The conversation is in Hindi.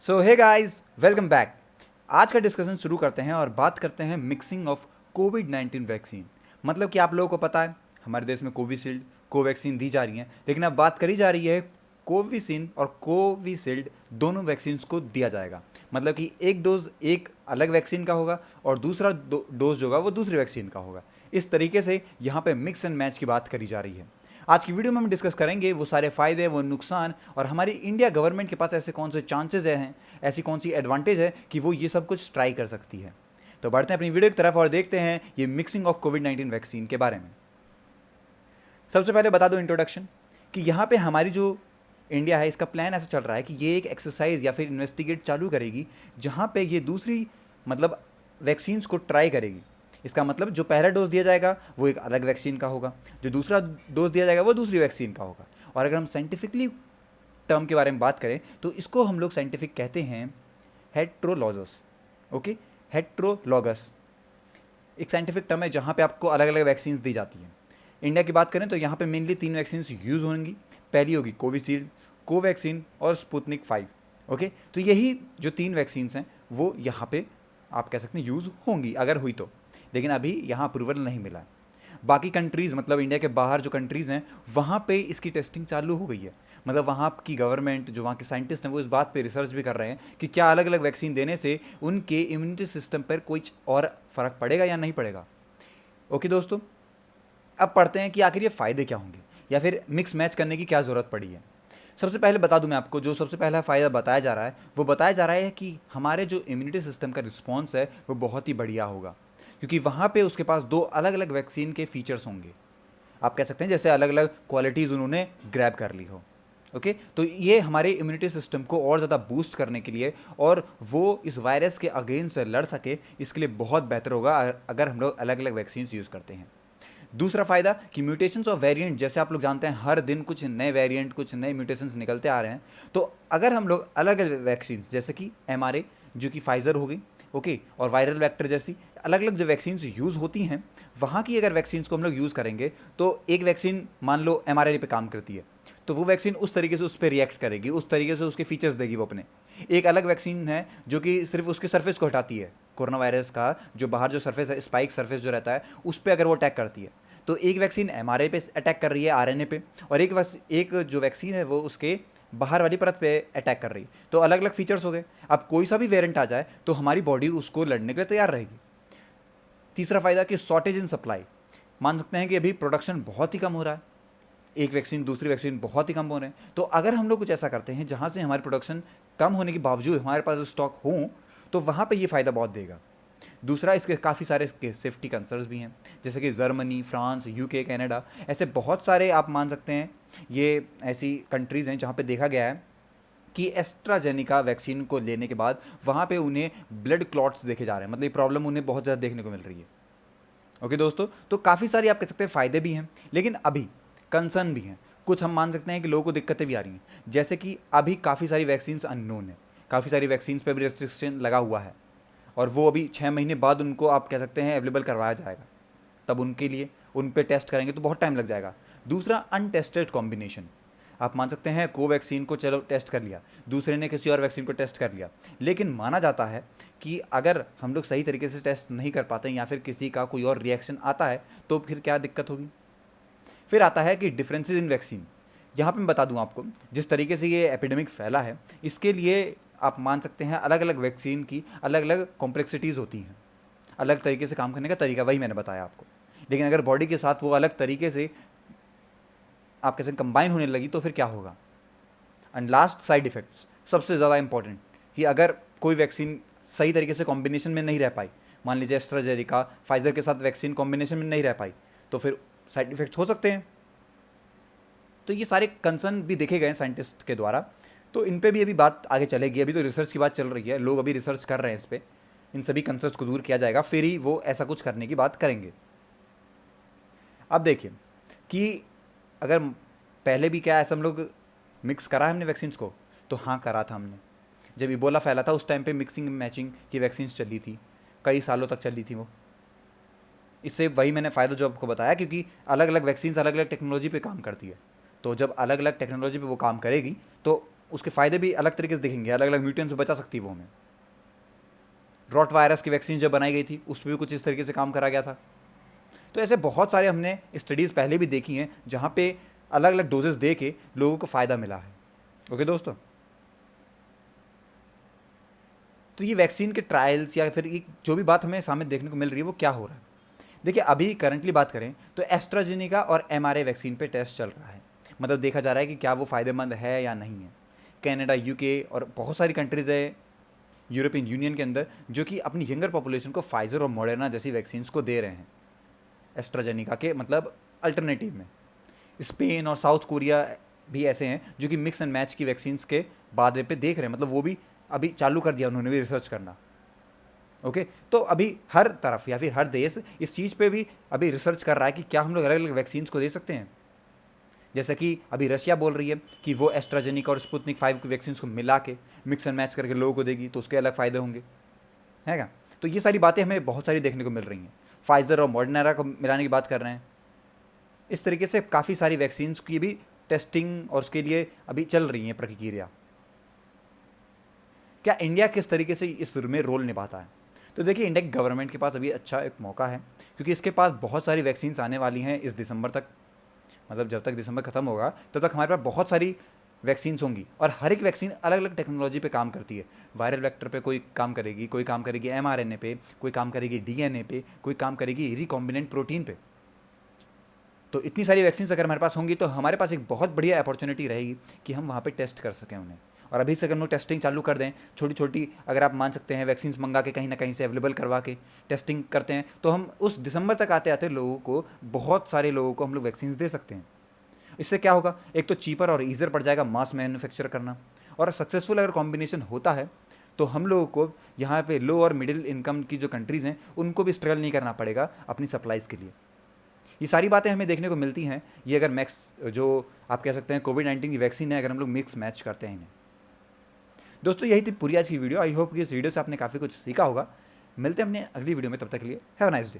सो हे गाइस, वेलकम बैक। आज का डिस्कशन शुरू करते हैं और बात करते हैं मिक्सिंग ऑफ कोविड-19 वैक्सीन। मतलब कि आप लोगों को पता है हमारे देश में कोविशील्ड, कोवैक्सीन दी जा रही हैं, लेकिन अब बात करी जा रही है कोविशील्ड और कोविशील्ड दोनों वैक्सीन्स को दिया जाएगा। मतलब कि एक डोज एक अलग वैक्सीन का होगा और दूसरा डोज जो होगा वो दूसरी वैक्सीन का होगा। इस तरीके से यहाँ पे मिक्स एंड मैच की बात करी जा रही है। आज की वीडियो में हम डिस्कस करेंगे वो सारे फायदे, वो नुकसान और हमारी इंडिया गवर्नमेंट के पास ऐसे कौन से चांसेस हैं, ऐसी कौन सी एडवांटेज है कि वो ये सब कुछ ट्राई कर सकती है। तो बढ़ते हैं अपनी वीडियो की तरफ और देखते हैं ये मिक्सिंग ऑफ कोविड-19 वैक्सीन के बारे में। सबसे पहले बता दो इंट्रोडक्शन कि यहाँ पे हमारी जो इंडिया है इसका प्लान ऐसा चल रहा है कि ये एक एक्सरसाइज या फिर इन्वेस्टिगेट चालू करेगी जहाँ पे ये दूसरी मतलब वैक्सीन्स को ट्राई करेगी। इसका मतलब जो पहला डोज दिया जाएगा वो एक अलग वैक्सीन का होगा, जो दूसरा डोज दिया जाएगा वो दूसरी वैक्सीन का होगा। और अगर हम साइंटिफिकली टर्म के बारे में बात करें तो इसको हम लोग साइंटिफिक कहते हैं हेट्रोलॉजस। ओके, हेट्रोलॉगस एक साइंटिफिक टर्म है जहाँ पे आपको अलग अलग वैक्सीन दी जाती हैं। इंडिया की बात करें तो यहाँ पे मेनली 3 वैक्सीन यूज़ होंगी। पहली होगी कोविशील्ड, कोवैक्सीन और स्पुतनिक 5। ओके, तो यही जो 3 वैक्सीन हैं वो यहाँ पे आप कह सकते हैं यूज़ होंगी अगर हुई तो, लेकिन अभी यहाँ अप्रूवल नहीं मिला है। बाकी कंट्रीज़ मतलब इंडिया के बाहर जो कंट्रीज़ हैं वहाँ पे इसकी टेस्टिंग चालू हो गई है। मतलब वहाँ की गवर्नमेंट, जो वहाँ के साइंटिस्ट हैं, वो इस बात पे रिसर्च भी कर रहे हैं कि क्या अलग अलग वैक्सीन देने से उनके इम्यूनिटी सिस्टम पर कुछ और फ़र्क पड़ेगा या नहीं पड़ेगा। ओके दोस्तों, अब पढ़ते हैं कि आखिर ये फ़ायदे क्या होंगे या फिर मिक्स मैच करने की क्या ज़रूरत पड़ी है। सबसे पहले बता दूं मैं आपको, जो सबसे पहला फ़ायदा बताया जा रहा है वो बताया जा रहा है कि हमारे जो इम्यूनिटी सिस्टम का रिस्पॉन्स है वो बहुत ही बढ़िया होगा, क्योंकि वहाँ पे उसके पास 2 अलग अलग वैक्सीन के फीचर्स होंगे। आप कह सकते हैं जैसे अलग अलग क्वालिटीज़ उन्होंने ग्रैब कर ली हो। ओके, तो ये हमारे इम्यूनिटी सिस्टम को और ज़्यादा बूस्ट करने के लिए और वो इस वायरस के अगेंस्ट लड़ सके, इसके लिए बहुत बेहतर होगा अगर हम लोग अलग अलग वैक्सीन यूज़ करते हैं। दूसरा फ़ायदा कि म्यूटेशंस और वेरिएंट, जैसे आप लोग जानते हैं हर दिन कुछ नए वेरिएंट, कुछ नए म्यूटेशंस निकलते आ रहे हैं। तो अगर हम लोग अलग अलग वैक्सीन जैसे कि mRNA जो कि फाइज़र हो गई, ओके, और वायरल वेक्टर जैसी अलग अलग जो वैक्सीन यूज़ होती हैं, वहाँ की अगर वैक्सीन को हम लोग यूज़ करेंगे तो एक वैक्सीन मान लो mRNA पे काम करती है तो वो वैक्सीन उस तरीके से उस पर रिएक्ट करेगी, उस तरीके से उसके फीचर्स देगी वो अपने। एक अलग वैक्सीन है जो कि सिर्फ उसके सरफेस को हटाती है, कोरोना वायरस का जो बाहर जो सरफेस है, स्पाइक सरफेस जो रहता है, उस पर अगर वो अटैक करती है तो एक वैक्सीन mRNA पे अटैक कर रही है, आरएनए पे, और एक जो वैक्सीन है वो उसके बाहर वाली परत पे अटैक कर रही है। तो अलग अलग फीचर्स हो गए। अब कोई सा भी वेरिएंट आ जाए तो हमारी बॉडी उसको लड़ने के लिए तैयार रहेगी। तीसरा फ़ायदा कि शॉर्टेज इन सप्लाई। मान सकते हैं कि अभी प्रोडक्शन बहुत ही कम हो रहा है, एक वैक्सीन दूसरी वैक्सीन बहुत ही कम हो रहे हैं। तो अगर हम लोग कुछ ऐसा करते हैं जहाँ से हमारी प्रोडक्शन कम होने के बावजूद हमारे पास स्टॉक हों तो वहाँ पे ये फ़ायदा बहुत देगा। दूसरा, इसके काफ़ी सारे इसके सेफ्टी कंसर्न्स भी हैं, जैसे कि जर्मनी, फ्रांस, यूके, कनाडा, ऐसे बहुत सारे आप मान सकते हैं ये ऐसी कंट्रीज़ हैं जहाँ पे देखा गया है कि एस्ट्राजेनिका वैक्सीन को लेने के बाद वहाँ पे उन्हें ब्लड क्लॉट्स देखे जा रहे हैं। मतलब ये प्रॉब्लम उन्हें बहुत ज़्यादा देखने को मिल रही है। ओके दोस्तों, तो काफ़ी सारी आप कह सकते हैं फ़ायदे भी हैं, लेकिन अभी कंसर्न भी हैं। कुछ हम मान सकते हैं कि लोगों को दिक्कतें भी आ रही हैं, जैसे कि अभी काफ़ी सारी वैक्सीन्स अननोन है, काफ़ी सारी वैक्सीन्स पे भी रेस्ट्रिक्शन लगा हुआ है और वो अभी 6 महीने बाद उनको आप कह सकते हैं अवेलेबल करवाया जाएगा। तब उनके लिए उन पे टेस्ट करेंगे तो बहुत टाइम लग जाएगा। दूसरा, अनटेस्टेड कॉम्बिनेशन। आप मान सकते हैं कोवैक्सीन को चलो टेस्ट कर लिया, दूसरे ने किसी और वैक्सीन को टेस्ट कर लिया, लेकिन माना जाता है कि अगर हम लोग सही तरीके से टेस्ट नहीं कर पाते या फिर किसी का कोई और रिएक्शन आता है तो फिर क्या दिक्कत होगी। फिर आता है कि डिफरेंसेस इन वैक्सीन। यहाँ पे मैं बता दूँ आपको, जिस तरीके से ये एपिडेमिक फैला है इसके लिए आप मान सकते हैं अलग अलग वैक्सीन की अलग अलग कॉम्प्लेक्सिटीज़ होती हैं, अलग तरीके से काम करने का तरीका, वही मैंने बताया आपको। लेकिन अगर बॉडी के साथ वो अलग तरीके से आप कैसे कंबाइन होने लगी तो फिर क्या होगा। एंड लास्ट, साइड इफ़ेक्ट्स सबसे ज़्यादा इंपॉर्टेंट, कि अगर कोई वैक्सीन सही तरीके से कॉम्बिनेशन में नहीं रह पाई, मान लीजिए एस्ट्राजेनिका फाइजर के साथ वैक्सीन कॉम्बिनेशन में नहीं रह पाई, तो फिर साइड इफ़ेक्ट्स हो सकते हैं। तो ये सारे कंसर्न भी देखे गए हैं साइंटिस्ट के द्वारा, तो इन पे भी अभी बात आगे चलेगी। अभी तो रिसर्च की बात चल रही है, लोग अभी रिसर्च कर रहे हैं इस पर, इन सभी कंसर्न्स को दूर किया जाएगा, फिर ही वो ऐसा कुछ करने की बात करेंगे। अब देखिए कि अगर पहले भी क्या ऐसा हम लोग मिक्स करा है हमने वैक्सीन्स को, तो हाँ करा था हमने। जब इबोला फैला था उस टाइम पे मिक्सिंग मैचिंग की वैक्सीन्स चली थी, कई सालों तक चली थी वो। इससे वही मैंने फ़ायदा जो आपको बताया, क्योंकि अलग अलग वैक्सीन्स अलग अलग टेक्नोलॉजी पे काम करती है। तो जब अलग अलग टेक्नोलॉजी पे वो काम करेगी तो उसके फ़ायदे भी अलग तरीके से दिखेंगे, अलग अलग म्यूटेंट से बचा सकती है वो हमें। रॉट वायरस की वैक्सीन जब बनाई गई थी उस पर भी कुछ इस तरीके से काम करा गया था। तो ऐसे बहुत सारे हमने स्टडीज़ पहले भी देखी हैं जहाँ पे अलग अलग डोजेस दे के लोगों को फ़ायदा मिला है। ओके दोस्तों, तो ये वैक्सीन के ट्रायल्स या फिर ये जो भी बात हमें सामने देखने को मिल रही है वो क्या हो रहा है। देखिए अभी करंटली बात करें तो एस्ट्राजेनिका और mRNA वैक्सीन पे टेस्ट चल रहा है, मतलब देखा जा रहा है कि क्या वो फ़ायदेमंद है या नहीं है। कनाडा, यूके और बहुत सारी कंट्रीज़ है यूरोपियन यूनियन के अंदर जो कि अपनी यंगर पॉपुलेशन को फाइजर और मॉडर्ना जैसी वैक्सीन्स को दे रहे हैं एस्ट्राजेनिका के मतलब अल्टरनेटिव में। स्पेन और साउथ कोरिया भी ऐसे हैं जो कि मिक्स एंड मैच की वैक्सीन्स के बारे पे देख रहे हैं, मतलब वो भी अभी चालू कर दिया उन्होंने भी रिसर्च करना। ओके, तो अभी हर तरफ या फिर हर देश इस चीज़ पे भी अभी रिसर्च कर रहा है कि क्या हम लोग अलग अलग वैक्सीन्स को दे सकते हैं। जैसे कि अभी रशिया बोल रही है कि वो एस्ट्राजेनिका और स्पुतनिक 5 की वैक्सीन्स को मिला के मिक्स एंड मैच करके लोगों को देगी, तो उसके अलग फ़ायदे होंगे, है क्या। तो ये सारी बातें हमें बहुत सारी देखने को मिल रही हैं। फाइज़र और मॉडर्ना को मिलाने की बात कर रहे हैं। इस तरीके से काफ़ी सारी वैक्सीन्स की भी टेस्टिंग और उसके लिए अभी चल रही है प्रक्रिया। क्या इंडिया किस तरीके से इस में रोल निभाता है? तो देखिए इंडिया की गवर्नमेंट के पास अभी अच्छा एक मौका है क्योंकि इसके पास बहुत सारी वैक्सीन्स आने वाली हैं इस दिसंबर तक, मतलब जब तक दिसंबर खत्म होगा तब तक हमारे पास बहुत सारी वैक्सीन्स होंगी और हर एक वैक्सीन अलग अलग टेक्नोलॉजी पे काम करती है। वायरल वेक्टर पे कोई काम करेगी, कोई काम करेगी mRNA पे, कोई काम करेगी DNA पे, कोई काम करेगी रिकॉम्बिनेंट प्रोटीन पे। तो इतनी सारी वैक्सीन्स अगर हमारे पास होंगी तो हमारे पास एक बहुत बढ़िया अपॉर्चुनिटी रहेगी कि हम वहाँ पे टेस्ट कर सकें उन्हें। और अभी से अगर हम लोग टेस्टिंग चालू कर दें, छोटी छोटी अगर आप मान सकते हैं वैक्सीन्स मंगा के कहीं ना कहीं से अवेलेबल करवा के टेस्टिंग करते हैं, तो हम उस दिसंबर तक आते आते लोगों को, बहुत सारे लोगों को हम लोग वैक्सीन्स दे सकते हैं। इससे क्या होगा, एक तो चीपर और ईज़र पड़ जाएगा मास मैन्युफैक्चर करना, और सक्सेसफुल अगर कॉम्बिनेशन होता है तो हम लोगों को यहाँ पे लो और मिडिल इनकम की जो कंट्रीज़ हैं उनको भी स्ट्रगल नहीं करना पड़ेगा अपनी सप्लाईज़ के लिए। ये सारी बातें हमें देखने को मिलती हैं ये अगर मैक्स जो आप कह सकते हैं कोविड-19 की वैक्सीन है, अगर हम लोग मिक्स मैच करते हैं इन्हें। दोस्तों यही थी पूरी आज की वीडियो। आई होप कि इस वीडियो से आपने काफ़ी कुछ सीखा होगा। मिलते हैं अपने अगली वीडियो में, तब तक के लिए हैव अ नाइस डे।